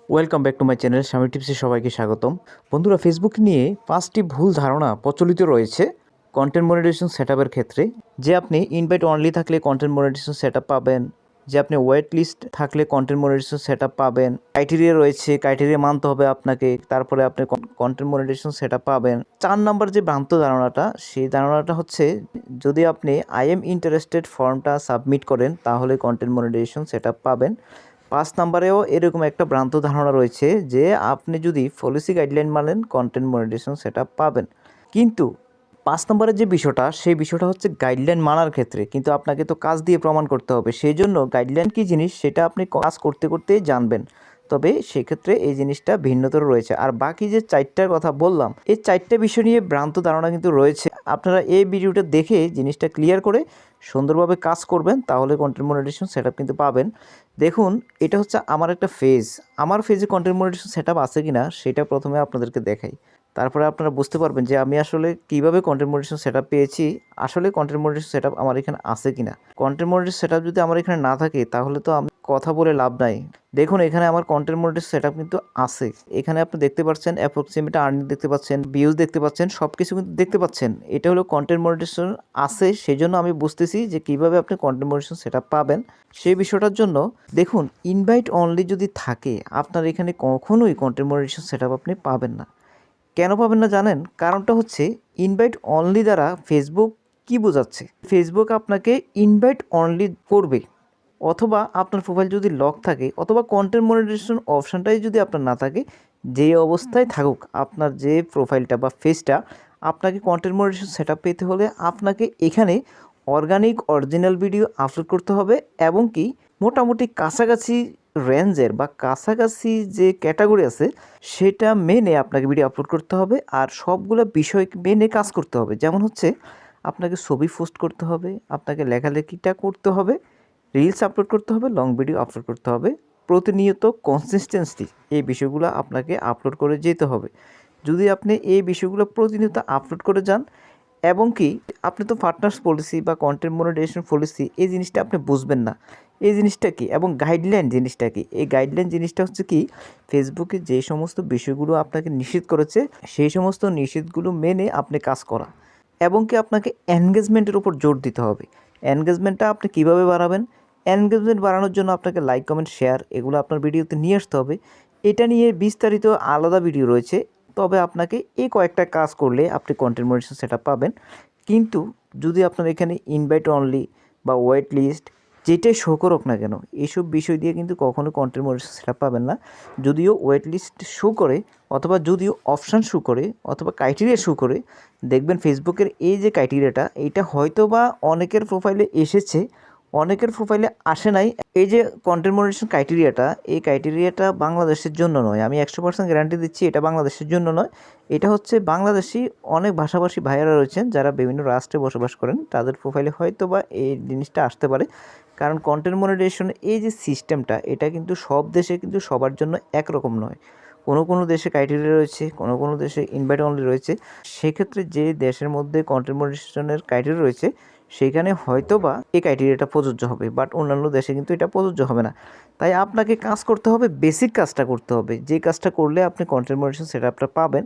Welcome back to my channel স্বামী টিপসে সবাইকে স্বাগতম। বন্ধুরা, ফেসবুক নিয়ে 5টি ভুল ধারণা প্রচলিত রয়েছে কন্টেন্ট মনিটাইজেশন সেটআপের ক্ষেত্রে। যে আপনি ইনভাইট অনলি থাকলে কন্টেন্ট মনিটাইজেশন সেটআপ পাবেন, যে আপনি ওয়েট লিস্ট থাকলে কন্টেন্ট মনিটাইজেশন সেটআপ পাবেন, ক্রাইটেরিয়া রয়েছে, ক্রাইটেরিয়া মানতে হবে আপনাকে, তারপরে আপনি কন্টেন্ট মনিটাইজেশন সেটআপ পাবেন। 4 নাম্বার যে ভ্রান্ত ধারণাটা, সেই ধারণাটা হচ্ছে যদি আপনি আই এম ইন্টারেস্টেড ফর্মটা সাবমিট করেন তাহলে কন্টেন্ট মনিটাইজেশন সেটআপ পাবেন। 5 নাম্বারেও এরকম একটা ভ্রান্ত ধারণা রয়েছে যে আপনি যদি পলিসি গাইডলাইন মানেন কন্টেন্ট মনিটাইজেশন সেটআপ পাবেন। কিন্তু 5 নম্বরের যে বিষয়টা, সেই বিষয়টা হচ্ছে গাইডলাইন মানার ক্ষেত্রে কিন্তু আপনাকে তো কাজ দিয়ে প্রমাণ করতে হবে। সেই জন্য গাইডলাইন কী জিনিস সেটা আপনি কাজ করতে করতেই জানবেন, তবে সেক্ষেত্রে এই জিনিসটা ভিন্নতর রয়েছে। আর বাকি যে 4টার কথা বললাম, এই 4টে বিষয় নিয়ে ভ্রান্ত ধারণা কিন্তু রয়েছে। আপনারা এই ভিডিওটা দেখে জিনিসটা ক্লিয়ার করে সুন্দরভাবে কাজ করবেন, তাহলে কন্টেন্ট মনিটাইজেশন সেটআপ কিন্তু পাবেন। দেখুন, এটা হচ্ছে আমার একটা ফেজ। আমার ফেজে কন্টেন্ট মনিটাইজেশন সেটআপ আছে কিনা সেটা প্রথমে আপনাদেরকে দেখাই, তারপরে আপনারা বুঝতে পারবেন যে আমি আসলে কীভাবে কন্টেন্ট মনিটাইজেশন সেটআপ পেয়েছি, আসলে কন্টেন্ট মনিটাইজেশন সেটআপ আমার এখানে আছে কিনা। কন্টেন্ট মনিটাইজেশন সেটআপ যদি আমার এখানে না থাকে তাহলে তো আমি কথা বলে লাভ নাই। দেখুন, এখানে আমার কন্টেন্ট মনিটাইজেশন সেটআপ কিন্তু আছে। এখানে আপনি দেখতে পাচ্ছেন অ্যাপ্রক্সিমেট আর্নিং দেখতে পাচ্ছেন, ভিউজ দেখতে পাচ্ছেন, সব কিছু কিন্তু দেখতে পাচ্ছেন। এটা হলো কন্টেন্ট মনিটাইজেশন আছে, সেজন্য আমি বুঝতেছি যে কীভাবে আপনি কন্টেন্ট মনিটাইজেশন সেটআপ পাবেন। সেই বিষয়টার জন্য দেখুন, ইনভাইট অনলি যদি থাকে আপনার এখানে কখনোই কন্টেন্ট মনিটাইজেশন সেটআপ আপনি পাবেন না। কেন পাবেন না জানেন? কারণটা হচ্ছে ইনভাইট অনলি দ্বারা ফেসবুক কি বোঝাচ্ছে, ফেসবুক আপনাকে ইনভাইট অনলি করবে, অথবা আপনার প্রোফাইল যদি লক থাকে, অথবা কন্টেন্ট মনিটাইজেশন অপশানটাই যদি আপনার না থাকে, যে অবস্থায় থাকুক আপনার যে প্রোফাইলটা বা ফেসটা, আপনাকে কন্টেন্ট মনিটাইজেশন সেটআপ পেতে হলে আপনাকে এখানে অর্গানিক অরিজিনাল ভিডিও আপলোড করতে হবে, এবং কি মোটামুটি কাছাকাছি রেঞ্জের বা কাছাকাছি যে ক্যাটাগরি আছে সেটা মেনে আপনাকে ভিডিও আপলোড করতে হবে। আর সবগুলো বিষয় মেনে কাজ করতে হবে। যেমন হচ্ছে আপনাকে ছবি পোস্ট করতে হবে, আপনাকে লেখালেখিটা করতে হবে, রিলস আপলোড করতে হবে, লং ভিডিও আপলোড করতে হবে, প্রতিনিয়ত কনসিস্টেন্সি এই বিষয়গুলো আপনাকে আপলোড করে যেতে হবে। যদি আপনি এই বিষয়গুলো প্রতিনিয়ত আপলোড করে যান, এবং কি আপনি তো পার্টনার্স পলিসি বা কন্টেন্ট মনিটাইজেশন পলিসি এই জিনিসটা আপনি বুঝবেন না। এই জিনিসটা কি এবং গাইডলাইন জিনিসটা কি? এই গাইডলাইন জিনিসটা হচ্ছে কি, ফেসবুকে যে সমস্ত বিষয়গুলো আপনাকে নিষেধ করেছে সেই সমস্ত নিষেধগুলো মেনে আপনি কাজ করা, এবং কি আপনাকে এনগেজমেন্টের উপর জোর দিতে হবে। এনগেজমেন্টটা আপনি কিভাবে বাড়াবেন? এনগেজমেন্ট বাড়ানোর জন্য আপনাকে লাইক, কমেন্ট, শেয়ার এগুলো আপনার ভিডিওতে নিয়ে আসতে হবে। এটা নিয়ে বিস্তারিত আলাদা ভিডিও রয়েছে, তবে আপনাকে এই কয়েকটা কাজ করলে আপনি কন্টেন্ট মনিটাইজেশন সেটআপ পাবেন। কিন্তু যদি আপনার এখানে ইনভাইট অনলি বা ওয়েট লিস্ট যেটাই শো করুক না কেন, এইসব বিষয় দিয়ে কিন্তু কখনো কন্টেন্ট মনিটাইজেশন সেটআপ পাবেন না। যদিও ওয়েট লিস্ট শো করে, অথবা যদিও অপশান শো করে, অথবা ক্রাইটেরিয়া শো করে, দেখবেন ফেসবুকের এই যে ক্রাইটেরিয়াটা, এইটা হয়তো বা অনেকের প্রোফাইলে এসেছে, অনেকের প্রোফাইলে আসে নাই। এই যে কন্টেন্ট মনিটাইজেশন ক্রাইটেরিয়াটা, এই ক্রাইটেরিয়াটা বাংলাদেশের জন্য নয়। আমি 100% গ্যারান্টি দিচ্ছি এটা বাংলাদেশের জন্য নয়। এটা হচ্ছে বাংলাদেশি অনেক ভাষাভাষী ভাইয়েরা রয়েছেন যারা বিভিন্ন রাষ্ট্রে বসবাস করেন, তাদের প্রোফাইলে হয়তো বা এই জিনিসটা আসতে পারে। কারণ কন্টেন্ট মনিটাইজেশন এই যে সিস্টেমটা, এটা কিন্তু সব দেশে কিন্তু সবার জন্য একরকম নয়। কোনো কোনো দেশে ক্রাইটেরিয়া রয়েছে, কোনো কোনো দেশে ইনভাইট অনলি রয়েছে। সেক্ষেত্রে যে দেশের মধ্যে কন্টেন্ট মনিটাইজেশনের ক্রাইটেরিয়া রয়েছে সেইখানে হয়তো বা এই ক্রাইটেরিয়াটা প্রযোজ্য হবে, বাট অন্যান্য দেশে কিন্তু এটা প্রযোজ্য হবে না। তাই আপনাকে কাজ করতে হবে, বেসিক কাজটা করতে হবে। যে কাজটা করলে আপনি কন্টেন্ট মনিটাইজেশন সেটআপটা পাবেন,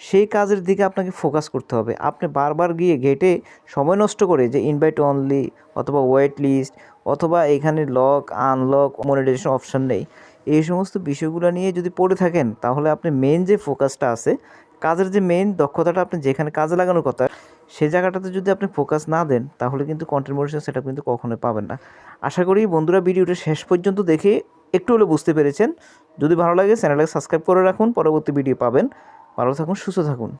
সেই কাজের দিকে আপনাকে ফোকাস করতে হবে। আপনি বারবার গিয়ে ঘেটে সময় নষ্ট করে যে ইনভাইট অনলি অথবা ওয়েট লিস্ট অথবা এখানে লক আনলক মনিটাইজেশন অপশান নেই, এই সমস্ত বিষয়গুলো নিয়ে যদি পড়ে থাকেন, তাহলে আপনি মেন যে ফোকাসটা আছে, কাজের যে মেন দক্ষতাটা আপনি যেখানে কাজে লাগানোর কথা, সেই জায়গাটাতে যদি আপনি ফোকাস না দেন, তাহলে কিন্তু কন্টেন্ট মনিটাইজেশন সেটআপ কিন্তু কখনোই পাবেন না। আশা করি বন্ধুরা ভিডিওটা শেষ পর্যন্ত দেখে একটু হলেও বুঝতে পেরেছেন। যদি ভালো লাগে চ্যানেলটাকে সাবস্ক্রাইব করে রাখুন, পরবর্তী ভিডিও পাবেন। ভালো থাকুন, সুস্থ থাকুন।